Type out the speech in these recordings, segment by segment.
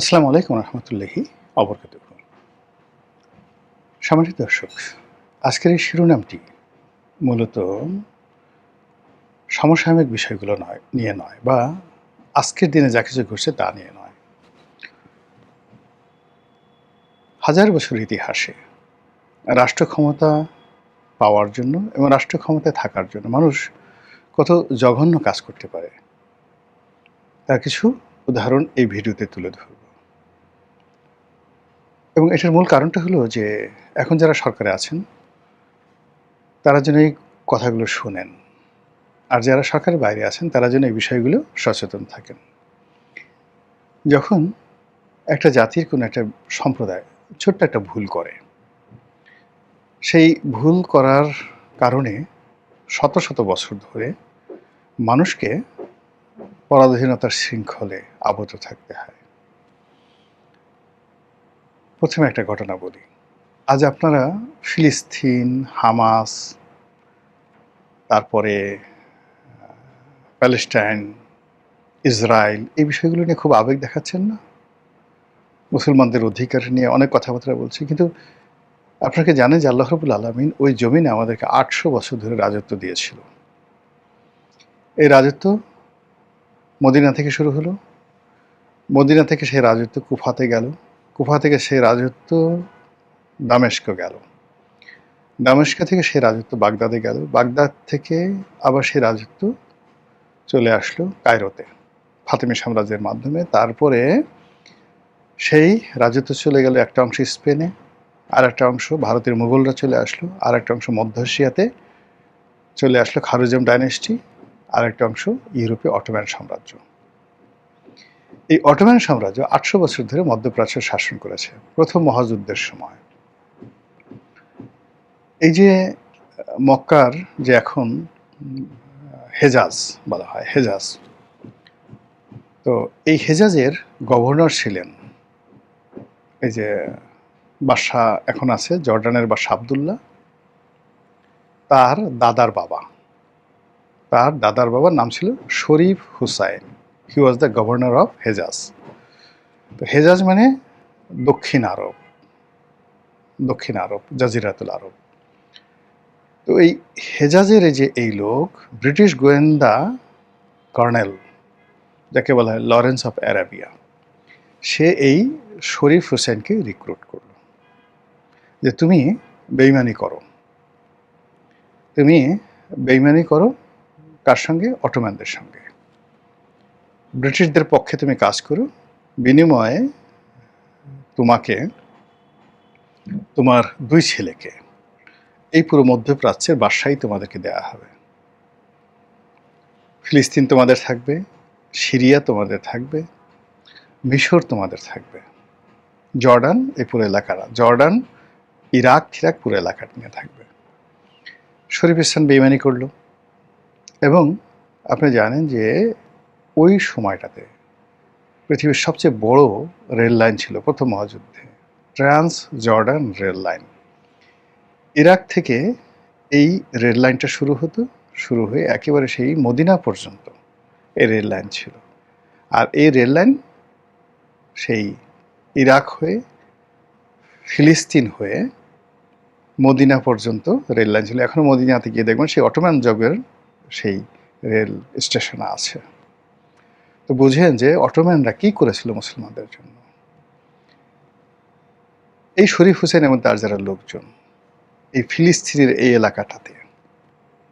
আসসালামু আলাইকুম রহমতুল্লাহি অবরকাতুহ। সম্মানিত দর্শক, আজকের এই শিরোনামটি মূলত সমসাময়িক বিষয়গুলো নিয়ে নয়, বা আজকের দিনে যা কিছু ঘটছে তা নিয়ে নয়। হাজার বছর ইতিহাসে রাষ্ট্র ক্ষমতা পাওয়ার জন্য এবং রাষ্ট্র ক্ষমতায় থাকার জন্য মানুষ কত জঘন্য কাজ করতে পারে তার কিছু উদাহরণ এই ভিডিওতে তুলে ধরব। এবং এটার মূল কারণটা হলো যে এখন যারা সরকারে আছেন তারা যেন এই কথাগুলো শোনেন, আর যারা সরকারের বাইরে আছেন তারা যেন এই বিষয়গুলো সচেতন থাকেন। যখন একটা জাতির কোনো একটা সম্প্রদায় ছোট্ট একটা ভুল করে, সেই ভুল করার কারণে শত শত বছর ধরে মানুষকে পরাধীনতার শৃঙ্খলে আবদ্ধ থাকতে হয়। প্রথমে একটা ঘটনা বলি। আজ আপনারা ফিলিস্তিন, হামাস, তারপরে প্যালেস্টাইন, ইসরায়েল, এই বিষয়গুলো নিয়ে খুব আবেগ দেখাচ্ছেন না? মুসলমানদের অধিকার নিয়ে অনেক কথাবার্তা বলছি, কিন্তু আপনারা কি জানেন যে আল্লাহ রাব্বুল আলামিন ওই জমিনে আমাদেরকে ৮০০ বছর ধরে রাজত্ব দিয়েছিল। এই রাজত্ব মদিনা থেকে শুরু হলো, মদিনা থেকে সেই রাজত্ব কুফাতে গেল, কুফা থেকে সেই রাজত্ব দামেস্ক গেল, দামেস্ক থেকে সেই রাজত্ব বাগদাদে গেল, বাগদাদ থেকে আবার সেই রাজত্ব চলে আসলো কায়রোতে ফাতেমি সাম্রাজ্যের মাধ্যমে। তারপরে সেই রাজত্ব চলে গেল একটা অংশ স্পেনে, আর একটা অংশ ভারতের মুঘলরা চলে আসলো, আর একটা অংশ মধ্য এশিয়াতে চলে আসলো খারুজম ডাইনেস্টি, আর একটা অংশ ইউরোপে অটোম্যান সাম্রাজ্য। এই অটোম্যান সাম্রাজ্য ৮০০ বছর ধরে মধ্যপ্রাচ্য শাসন করেছে প্রথম মহাযুদ্ধের সময়। এই যে মক্কার যে এখন হেজাজ বলা হয়, হেজাজ, তো এই হেজাজের গভর্নর ছিলেন এই যে বাদশাহ এখন আছে জর্ডানের বাদশাহ আবদুল্লাহ, তার দাদার বাবা, তার দাদার বাবার নাম ছিল Sharif Hussein. He was the governor of Hejaz. তো হেজাজ মানে দক্ষিণ আরব, দক্ষিণ আরব, জাজিরাতুল আরব। তো এই হেজাজের এই লোক ব্রিটিশ গোয়েন্দা কর্নেল, যাকে বলা হয় লরেন্স অফ অ্যারাবিয়া, সে এই শরীফ হুসেনকে রিক্রুট করলো যে তুমি বেইমানি করো, তুমি বেইমানি করো। কার সঙ্গে? অটোম্যানদের সঙ্গে। ব্রিটিশদের পক্ষে তুমি কাজ করো, বিনিময়ে তোমাকে, তোমার 2 ছেলেকে এই পুরো মধ্যপ্রাচ্যের বাদশাহী তোমাদেরকে দেয়া হবে। ফিলিস্তিন তোমাদের থাকবে, সিরিয়া তোমাদের থাকবে, মিশর তোমাদের থাকবে, জর্ডান, এই পুরো এলাকাটা, জর্ডান, ইরাক ফিরাক পুরো এলাকাটা নিয়ে থাকবে। শরীফ ইসলাম বেইমানি করলো। এবং আপনি জানেন যে ওই সময়টাতে পৃথিবীর সবচেয়ে বড় রেল লাইন ছিল প্রথম মহাযুদ্ধে, Trans Jordan rail line. Iraq থেকে এই রেল লাইনটা শুরু হতো, শুরু হয়ে একেবারে সেই মদিনা পর্যন্ত এই রেল লাইন ছিল। আর এই রেল লাইন সেই ইরাক হয়ে, ফিলিস্তিন হয়ে মদিনা পর্যন্ত রেল লাইন ছিল। এখনও মদিনাতে গিয়ে দেখবেন সেই অটোম্যান যুগের সেই রেল স্টেশন আছে। তো বুঝেন যে অটোম্যানরা কি করেছিল মুসলমানদের জন্য। এই শরীফ হুসেন এবং তার যারা লোকজন এই ফিলিস্তিনের এই এলাকাটাতে,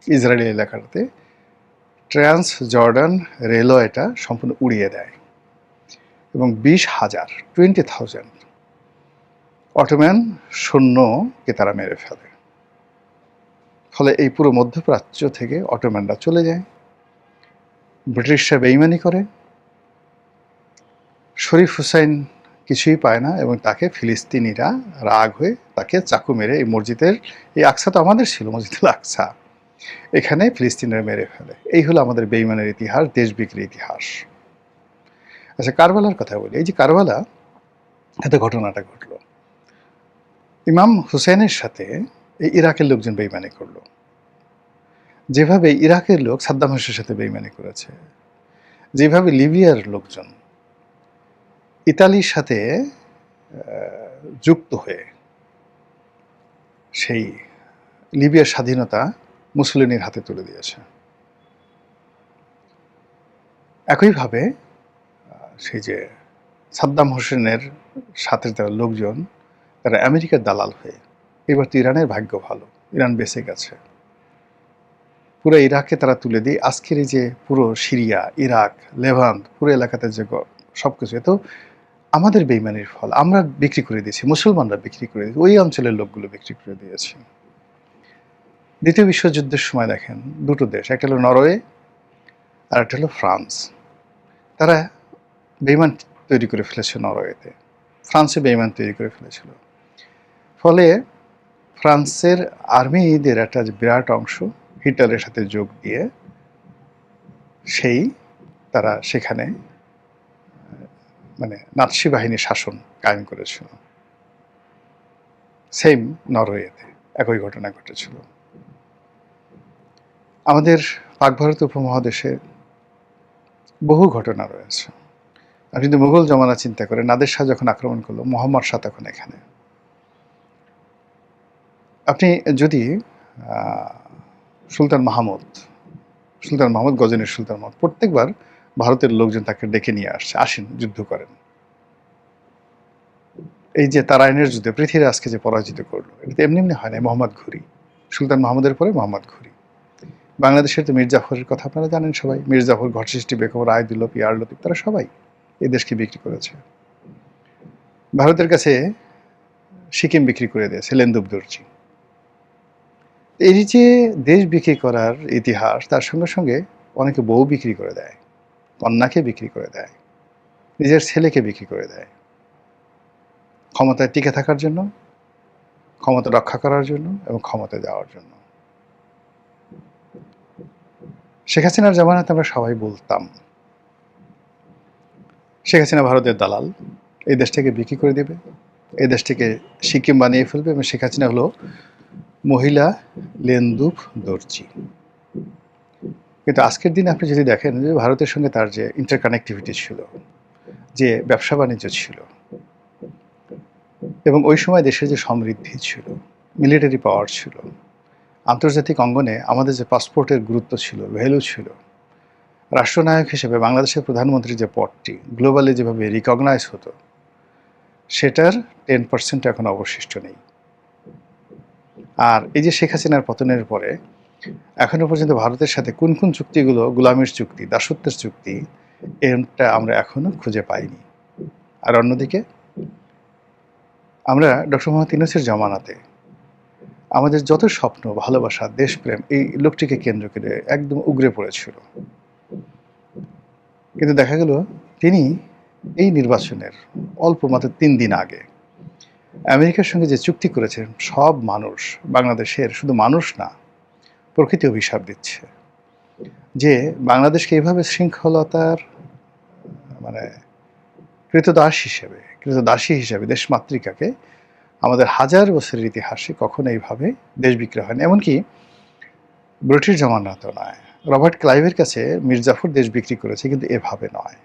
ইসরায়েলি এলাকাটাতে ট্রান্স জর্ডান রেলওয়েটা সম্পূর্ণ উড়িয়ে দেয় এবং 20,000 অটোম্যান সৈন্যকে তারা মেরে ফেলে। ফলে এই পুরো মধ্যপ্রাচ্য থেকে অটোম্যানরা চলে যায়। ব্রিটিশরা বেইমানি করে, শরীফ হুসাইন কিছুই পায় না এবং তাকে ফিলিস্তিনিরা রাগ হয়ে তাকে চাকু মেরে এই মসজিদের, এই আকসা তো আমাদের ছিল, মসজিদুল আকসা, এখানে ফিলিস্তিনিরা মেরে ফেলে। এই হলো আমাদের বেইমানের ইতিহাস, দেশ বিক্রির ইতিহাস। আচ্ছা, কারবালার কথা বলি। এই যে কারবালা এত ঘটনাটা ঘটলো, ইমাম হুসেনের সাথে এই ইরাকের লোকজন বেইমানি করলো, যেভাবে ইরাকের লোক সাদ্দাম হোসেনের সাথে বেইমানি করেছে, যেভাবে লিবিয়ার লোকজন ইতালির সাথে যুক্ত হয়ে সেই লিবিয়ার স্বাধীনতা মুসলিনের হাতে তুলে দিয়েছে। একইভাবে সেই যে সাদ্দাম হোসেনের সাথে যারা লোকজন, তারা আমেরিকার দালাল হয়ে, এবার তো ইরানের ভাগ্য ভালো, ইরান বেঁচে গেছে, পুরো ইরাককে তারা তুলে দিয়ে আজকের এই যে পুরো সিরিয়া, ইরাক, লেভান্ট, পুরো এলাকাতে যে সব কিছু, এত আমাদের বেইমানির ফল। আমরা বিক্রি করে দিয়েছি, মুসলমানরা বিক্রি করে দিয়েছি, ওই অঞ্চলের লোকগুলো বিক্রি করে দিয়েছে। দ্বিতীয় বিশ্বযুদ্ধের সময় দেখেন দুটো দেশ, একটা হলো নরওয়ে আর একটা হলো ফ্রান্স, তারা বেইমান তৈরি করে ফেলেছে নরওয়েতে, ফ্রান্সে বেইমান তৈরি করে ফেলেছিল। ফলে ফ্রান্সের আর্মিদের একটা বিরাট অংশ হিটলারের সাথে যোগ দিয়ে তারা সেখানে মানে নাৎসি বাহিনীর শাসন কায়েম করেছিল। সেম নরওয়েতে একই ঘটনা ঘটেছিল। আমাদের পাক ভারত উপমহাদেশে বহু ঘটনা রয়েছে। আপনি যদি মুঘল জমানা চিন্তা করেন, নাদের শাহ যখন আক্রমণ করলো, মোহাম্মদ শাহ তখন এখানে। আপনি যদি সুলতান মাহমুদ গজনীর সুলতান মাহমুদ, প্রত্যেকবার ভারতের লোকজন তাকে ডেকে নিয়ে আসছে, আসেন যুদ্ধ করেন। এই যে তারাইনের যুদ্ধে পৃথিবীরাজকে যে পরাজিত করলো, এটা এমনি এমনি হয় না। মোহাম্মদ ঘুরি, সুলতান মাহমুদের পরে মোহাম্মদ ঘুরি। বাংলাদেশের তো মীর জাফরের কথা আপনারা জানেন সবাই, মীর জাফর, ঘটসৃষ্টি বেগম, রায়দুল্লাহ, পিয়ার লতিফ, তারা সবাই এই দেশকে বিক্রি করেছে। ভারতের কাছে সিকিম বিক্রি করে দিয়েছে লেন্দুব দর্জি। এই যে দেশ বিক্রি করার ইতিহাস, তার সঙ্গে সঙ্গে অনেকে বউ বিক্রি করে দেয়, কন্যাকে বিক্রি করে দেয়, নিজের ছেলেকে বিক্রি করে দেয়, ক্ষমতায় টিকে থাকার জন্য, ক্ষমতা রক্ষা করার জন্য এবং ক্ষমতায় যাওয়ার জন্য। শেখ হাসিনার জামানাতে আমরা সবাই বলতাম শেখ হাসিনা ভারতের দালাল, এই দেশটাকে বিক্রি করে দেবে, এই দেশটাকে সিকিম বানিয়ে ফেলবে, এবং শেখ হাসিনা হলো মহিলা লেন্দুব দর্জি। কিন্তু আজকের দিনে আপনি যদি দেখেন যে ভারতের সঙ্গে তার যে ইন্টারকানেক্টিভিটি ছিল, যে ব্যবসা বাণিজ্য ছিল, এবং ওই সময় দেশের যে সমৃদ্ধি ছিল, মিলিটারি পাওয়ার ছিল, আন্তর্জাতিক অঙ্গনে আমাদের যে পাসপোর্টের গুরুত্ব ছিল, ভ্যালু ছিল, রাষ্ট্রনায়ক হিসেবে বাংলাদেশের প্রধানমন্ত্রীর যে পদটি গ্লোবালি যেভাবে রিকগনাইজ হতো, সেটার 10% এখন অবশিষ্ট নেই। আর এই যে শেখ হাসিনার পতনের পরে এখনো পর্যন্ত ভারতের সাথে কোন কোন চুক্তিগুলো গোলামির চুক্তি, দাসত্বের চুক্তি, এটা আমরা এখনো খুঁজে পাইনি। আর অন্যদিকে আমরা ডক্টর মোহাম্মদ ইউনূসের জামানাতে আমাদের যত স্বপ্ন, ভালোবাসা, দেশপ্রেম এই লোকটিকে কেন্দ্র করে একদম উগরে পড়েছিল। কিন্তু দেখা গেল তিনি এই নির্বাচনের অল্প মাত্র 3 দিন আগে আমেরিকার সঙ্গে যে চুক্তি করেছেন, সব মানুষ, বাংলাদেশের শুধু মানুষ না, প্রকৃতি অভিশাপ দিচ্ছে যে বাংলাদেশকে এইভাবে শৃঙ্খলতার মানে কৃতদাসী হিসেবে দেশমাতৃকাকে আমাদের হাজার বছরের ইতিহাসে কখনো এইভাবে দেশ বিক্রি হয়নি। এমনকি ব্রিটিশ জমানাতেও নয়। রবার্ট ক্লাইভের কাছে মীর জাফর দেশ বিক্রি করেছে, কিন্তু এভাবে নয়।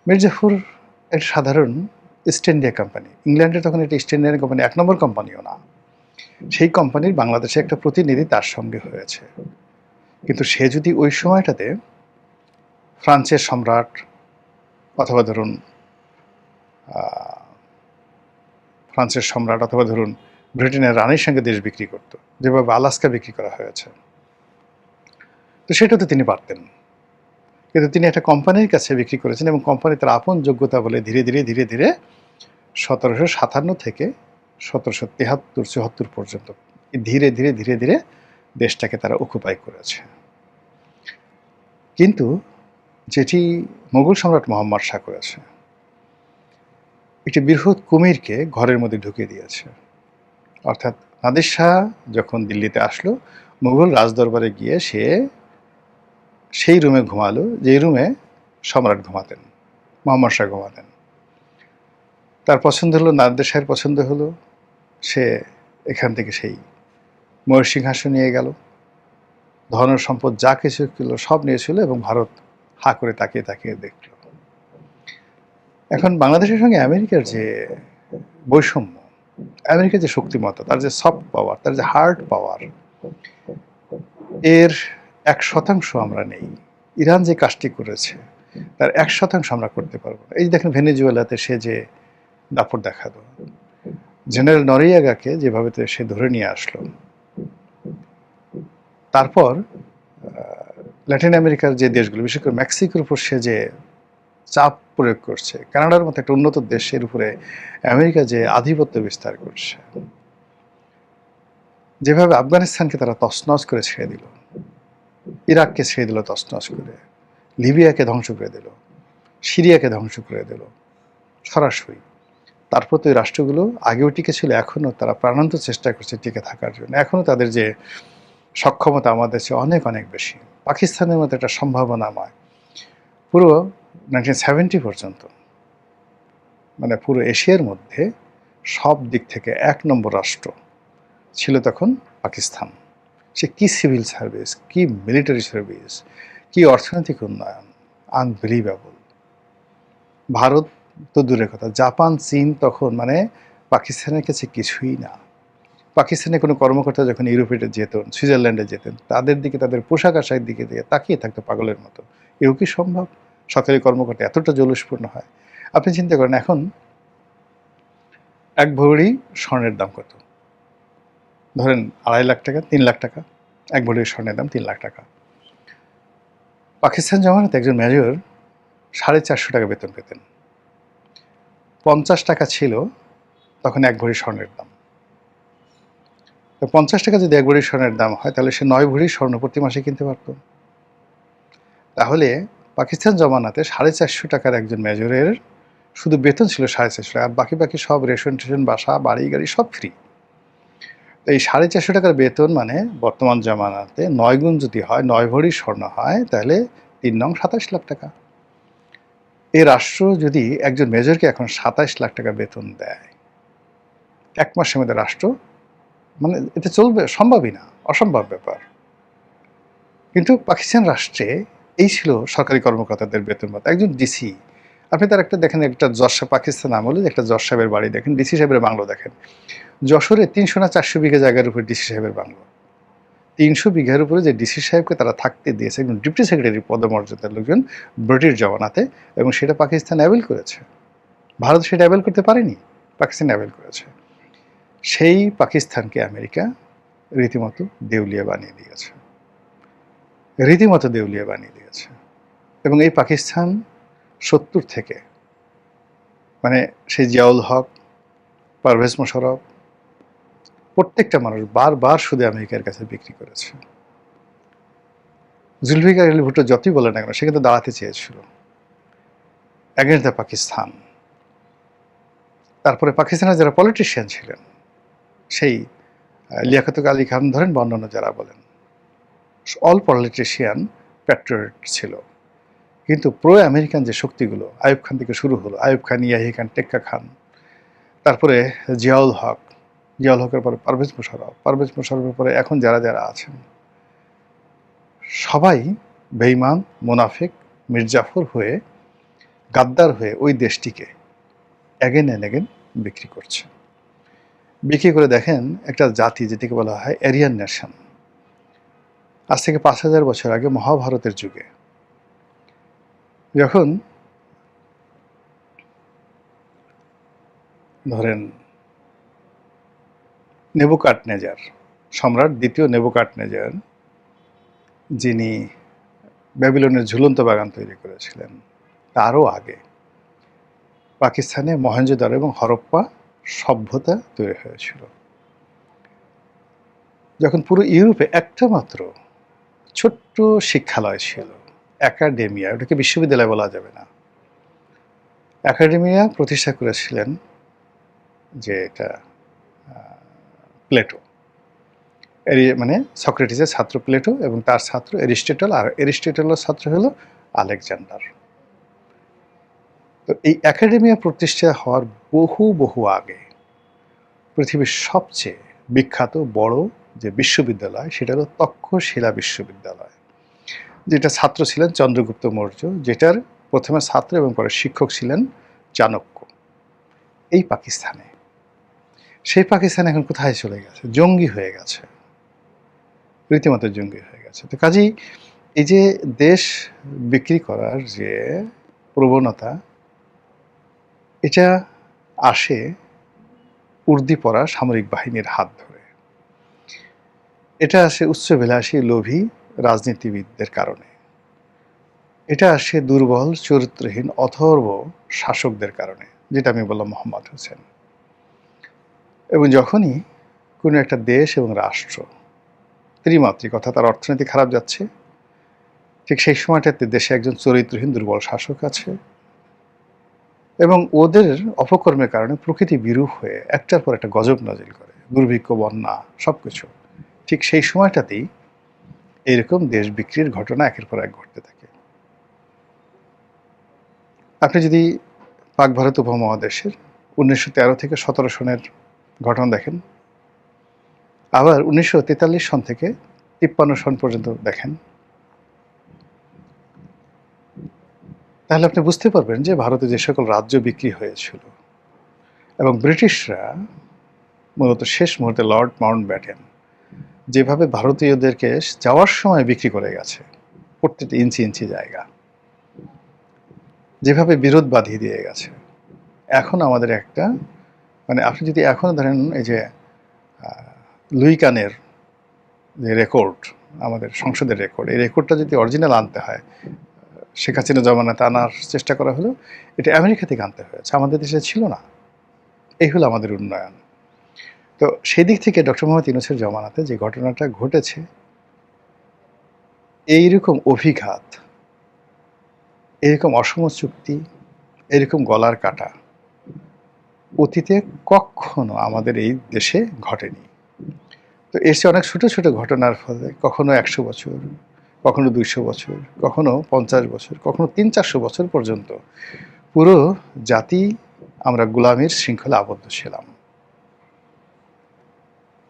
মীর জাফর একটা সাধারণ ইস্ট ইন্ডিয়া কোম্পানি, ইংল্যান্ডের তখন একটা ইস্ট ইন্ডিয়ান কোম্পানি, 1 নম্বর কোম্পানিও না, সেই কোম্পানির বাংলাদেশে একটা প্রতিনিধি তার সঙ্গে হয়েছে। কিন্তু সে যদি ওই সময়টাতে ফ্রান্সের সম্রাট অথবা ধরুন ব্রিটেনের রানীর সঙ্গে দেশ বিক্রি করত, যেভাবে আলাস্কা বিক্রি করা হয়েছে, তো সেটা তো তিনি পারতেন। কিন্তু তিনি একটা কোম্পানির কাছে বিক্রি করেছেন, এবং কোম্পানি তার আপন যোগ্যতা বলে ধীরে ধীরে 1757 থেকে 1773-74 পর্যন্ত ধীরে ধীরে দেশটাকে তারা অকুপাই করেছে। কিন্তু যেটি মোগল সম্রাট মোহাম্মদ শাহ করেছে, একটি বৃহৎ কুমিরকে ঘরের মধ্যে ঢুকিয়ে দিয়েছে। অর্থাৎ নাদের শাহ যখন দিল্লিতে আসলো, মুঘল রাজদরবারে গিয়ে সে সেই রুমে ঘুমালো যে রুমে সম্রাট ঘুমাতেন, মোহাম্মদ শাহ ঘুমাতেন। তার পছন্দ হলো, নাদের শাহের পছন্দ হলো, সে এখান থেকে সেই ময়ূর সিংহাসন নিয়ে গেল, ধন সম্পদ যা কিছু ছিল সব নিয়েছিল, এবং ভারত হা করে তাকিয়ে তাকিয়ে দেখল। এখন বাংলাদেশের সঙ্গে আমেরিকার যে বৈষম্য, আমেরিকার যে শক্তিমত্তা, তার যে সফট পাওয়ার, তার যে হার্ড পাওয়ার, এর 1% আমরা নেই। ইরান যে কাজটি করেছে তার 1% আমরা করতে পারবো না। এই যে দেখেন ভেনেজুয়েলাতে সে যে দাপট দেখালো, জেনারেল নরিয়াগাকে যেভাবে সে ধরে নিয়ে আসলো, তারপর ল্যাটিন আমেরিকার যে দেশগুলো, বিশেষ করে মেক্সিকোর উপর সে যে চাপ প্রয়োগ করছে, কানাডার মতো একটা উন্নত দেশের উপরে আমেরিকা যে আধিপত্য বিস্তার করছে, যেভাবে আফগানিস্তানকে তারা তছনছ করে ছেড়ে দিল, ইরাককে ছেড়ে দিল তছনছ করে, লিবিয়াকে ধ্বংস করে দিল, সিরিয়াকে ধ্বংস করে দিল সরাসরি। তারপর তো এই রাষ্ট্রগুলো আগেও টিকে ছিল, এখনও তারা প্রাণান্ত চেষ্টা করছে টিকে থাকার জন্য। এখনও তাদের যে সক্ষমতা আমাদের চেয়ে অনেক অনেক বেশি। পাকিস্তানের মতো একটা সম্ভাবনাময় পুরো 1970 পর্যন্ত, মানে পুরো এশিয়ার মধ্যে সব দিক থেকে 1 নম্বর রাষ্ট্র ছিল তখন পাকিস্তান। সে কি সিভিল সার্ভিস, কি মিলিটারি সার্ভিস, কি অর্থনৈতিক উন্নয়ন, আনবিলিভেবল। ভারত তো দূরের কথা, জাপান, চীন তখন মানে পাকিস্তানের কাছে কিছুই না। পাকিস্তানের কোনো কর্মকর্তা যখন ইউরোপে যেতেন, সুইজারল্যান্ডে যেতেন, তাদের দিকে, তাদের পোশাক আশাকের দিকে দিয়ে তাকিয়ে থাকতো পাগলের মতো। এও কি সম্ভব? সরকারি কর্মকর্তা এতটা জৌলুসপূর্ণ হয়? আপনি চিন্তা করেন, এখন 1 ভরি স্বর্ণের দাম কত? ধরেন 2.5 লাখ টাকা, 3 লাখ টাকা। 1 ভরি স্বর্ণের দাম 3 লাখ টাকা। পাকিস্তান জমানাতে একজন মেজর 450 টাকা বেতন পেতেন। 50 টাকা ছিল তখন 1 ভরি স্বর্ণের দাম। তো 50 টাকা যদি 1 ভরি স্বর্ণের দাম হয়, তাহলে সে 9 ভরি স্বর্ণ প্রতি মাসে কিনতে পারত। তাহলে পাকিস্তান জমানাতে 450 টাকার একজন মেজরের শুধু বেতন ছিল 450 টাকা, আর বাকি সব রেশন টেশন, বাসা, বাড়ি গাড়ি সব ফ্রি। এই 450 টাকার বেতন মানে বর্তমান জমানাতে 9 গুণ যদি হয়, 9 ভরি স্বর্ণ হয়, তাহলে 3 নং 27 লাখ টাকা। এই রাষ্ট্র যদি একজন মেজরকে এখন 27 লাখ টাকা বেতন দেয়, 1 মাসের মধ্যে রাষ্ট্র, মানে এটা চলবে? সম্ভবই না, অসম্ভব ব্যাপার। কিন্তু পাকিস্তান রাষ্ট্রে এই ছিল সরকারি কর্মকর্তাদের বেতন ভাতা। একজন ডিসি, আপনি তার একটা দেখেন, একটা যশোর, পাকিস্তান আমলে একটা যশ সাহেবের বাড়ি দেখেন, ডিসি সাহেবের বাংলো দেখেন। যশোরে 300 না 400 বিঘা জায়গার উপরে ডিসি সাহেবের বাংলো। 300 বিঘার উপরে যে ডিসি সাহেবকে তারা থাকতে দিয়েছে, একজন ডিপ্টি সেক্রেটারি পদমর্যাদার লোকজন ব্রিটিশ জমানাতে, এবং সেটা পাকিস্তান অ্যাভেল করেছে। ভারত সেটা অ্যাভেল করতে পারেনি, পাকিস্তান অ্যাভেল করেছে। সেই পাকিস্তানকে আমেরিকা রীতিমতো দেউলিয়া বানিয়ে দিয়েছে, রীতিমতো দেউলিয়া বানিয়ে দিয়েছে। এবং এই পাকিস্তান 70 থেকে, মানে সেই জিয়াউল হক, পারভেজ মোশাররফ, প্রত্যেকটা মানুষ বারবার শুধু আমেরিকার কাছে বিক্রি করেছে। জুলফিকার আলী ভুট্টো যতই বলে না কেন, সে কিন্তু দাঁড়াতে চেয়েছিল অ্যাগেন্স্ট দ্য পাকিস্তান। তারপরে পাকিস্তানের যারা পলিটিশিয়ান ছিলেন, সেই লিয়াকত আলী খান ধরেন বা অন্যান্য যারা বলেন, অল পলিটিশিয়ান প্যাট্রিয়ট ছিল। কিন্তু প্রো আমেরিকান যে শক্তিগুলো, আইয়ুব খান থেকে শুরু হলো, আইয়ুব খান, ইয়াহি খান, টেক্কা খান, তারপরে জিয়াউল হক, জিয়াউল হকের পরে পারভেজ মোশাররফ, পারভেজ মোশাররফের পরে এখন যারা যারা আছেন, সবাই বেঈমান, মুনাফিক, মির্জাফর হয়ে, গাদ্দার হয়ে ওই দেশটিকে অ্যাগেন অ্যান্ড অ্যাগেন বিক্রি করছে। বিক্রি করে দেখেন একটা জাতি যেটাকে বলা হয় এরিয়ান নেশন, আজ থেকে 5000 বছর আগে মহাভারতের যুগে যখন ধরেন নেবুকাডনেজার, সম্রাট দ্বিতীয় নেবুকাডনেজার, যিনি ব্যাবিলনের ঝুলন্ত বাগান তৈরি করেছিলেন, তারও আগে পাকিস্তানে মহেঞ্জোদারো এবং হরপ্পা সভ্যতা তৈরি হয়েছিল। যখন পুরো ইউরোপে একটা মাত্র ছোট্ট শিক্ষালয় ছিল, একাডেমিয়া, ওটাকে বিশ্ববিদ্যালয় বলা যাবে না, একাডেমিয়া প্রতিষ্ঠা করেছিলেন যে এটা প্লেটো, মানে সক্রেটিসের ছাত্র প্লেটো এবং তার ছাত্র এরিস্টটল, আর এরিস্টটলের ছাত্র হলো আলেকজান্ডার। তো এই একাডেমিয়া প্রতিষ্ঠা হওয়ার বহু আগে পৃথিবীর সবচেয়ে বিখ্যাত বড় যে বিশ্ববিদ্যালয়, সেটা হলো তক্ষশিলা বিশ্ববিদ্যালয়, যেটা ছাত্র ছিলেন চন্দ্রগুপ্ত মৌর্য, যেটার প্রথমে ছাত্র এবং পরে শিক্ষক ছিলেন চাণক্য, এই পাকিস্তানে। সেই পাকিস্তান এখন কোথায় চলে গেছে? জঙ্গি হয়ে গেছে, রীতিমতো জঙ্গি হয়ে গেছে। তো কাজেই এই যে দেশ বিক্রি করার যে প্রবণতা, এটা আসে উর্দি পরা সামরিক বাহিনীর হাত ধরে। এটা আসে উচ্চবিলাসী লোভী রাজনীতিবিদদের কারণে। এটা আসে দুর্বল চরিত্রহীন অথর্ব শাসকদের কারণে, যেটা আমি বললাম মোহাম্মদ হোসেন। এবং যখনই কোনো একটা দেশ এবং রাষ্ট্র ত্রিমাত্রিক, অর্থাৎ তার অর্থনীতি খারাপ যাচ্ছে, ঠিক সেই সময়টাতে দেশে একজন চরিত্রহীন দুর্বল শাসক আছে এবং ওদের অপকর্মের কারণে প্রকৃতি বিরূপ হয়ে একটার পর একটা গজব নাজিল করে, দুর্ভিক্ষ, বন্যা, সব কিছু। ঠিক সেই সময়টাতেই এরকম দেশ বিক্রির ঘটনা একের পর এক ঘটতে থাকে। আপনি যদি পাক ভারত উপমহাদেশের 1913 থেকে 17 সনের ঘটনা দেখেন, আবার 1943 সন থেকে 53 সন পর্যন্ত দেখেন, তাহলে আপনি বুঝতে পারবেন যে ভারতে যে সকল রাজ্য বিক্রি হয়েছিল এবং ব্রিটিশরা মূলত শেষ মুহূর্তে লর্ড মাউন্টব্যাটেন যেভাবে ভারতীয়দেরকে যাওয়ার সময় বিক্রি করে গেছে, প্রত্যেকটা ইঞ্চি ইঞ্চি জায়গা যেভাবে বিরোধ বাঁধিয়ে দিয়ে গেছে। এখন আমাদের একটা আপনি যদি এখনও ধরেন এই যে লুই কানের যে রেকর্ড, আমাদের সংসদের রেকর্ড, এই রেকর্ডটা যদি অরিজিনাল আনতে হয়, শেখ হাসিনা জমানাতে আনার চেষ্টা করা হলো, এটা আমেরিকা থেকে আনতে হয়েছে, আমাদের দেশে ছিল না। এই হলো আমাদের উন্নয়ন। তো সেই দিক থেকে ডক্টর মোহাম্মদ ইউনূসের জমানাতে যে ঘটনাটা ঘটেছে, এইরকম অভিঘাত, এরকম অসম চুক্তি, এরকম গলার কাটা অতীতে কখনো আমাদের এই দেশে ঘটেনি। তো এসে অনেক ছোট ছোট ঘটনার ফলে কখনো 100 বছর, কখনো 200 বছর, কখনো 50 বছর, কখনো 300-400 বছর পর্যন্ত পুরো জাতি আমরা গোলামির শৃঙ্খলা আবদ্ধ ছিলাম।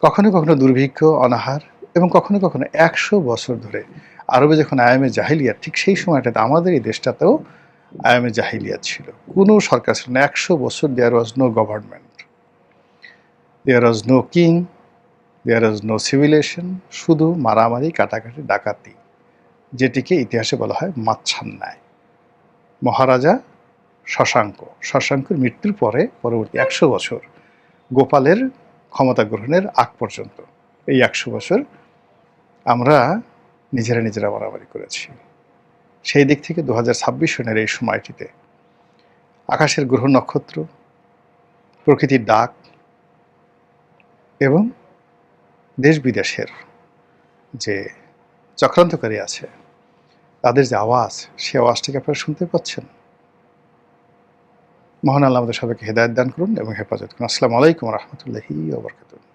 কখনো কখনো দুর্ভিক্ষ, অনাহার, এবং কখনো কখনো 100 বছর ধরে আরবে যখন আয়ামে জাহিলিয়াত, ঠিক সেই সময়টাতে আমাদের এই দেশটাতেও আয়ামে জাহিলিয়াত ছিল। কোনো সরকার ছিল না। 100 বছর there was no government, there was no king, there was no civilisation, শুধু মারামারি, কাটাকাটি, ডাকাতি, যেটিকে ইতিহাসে বলা হয় মাচ্ছান্যায়। মহারাজা শশাঙ্কের মৃত্যুর পরে পরবর্তী 100 বছর গোপালের ক্ষমতা গ্রহণের আগ পর্যন্ত, এই 100 বছর আমরা নিজেরা মারামারি করেছি। সেই দিক থেকে 2026 সনের এই সময়টিতে আকাশের গ্রহ নক্ষত্র, প্রকৃতির ডাক এবং দেশ বিদেশের যে চক্রান্তকারী আছে তাদের যে আওয়াজ, সে আওয়াজটিকে আপনারা শুনতে পাচ্ছেন। মহান আল্লাহ আমাদের সবাইকে হেদায়েত দান করুন এবং হেফাজত করুন। আসসালামু আলাইকুম ওয়া রাহমাতুল্লাহি ওয়া বারাকাতুহু।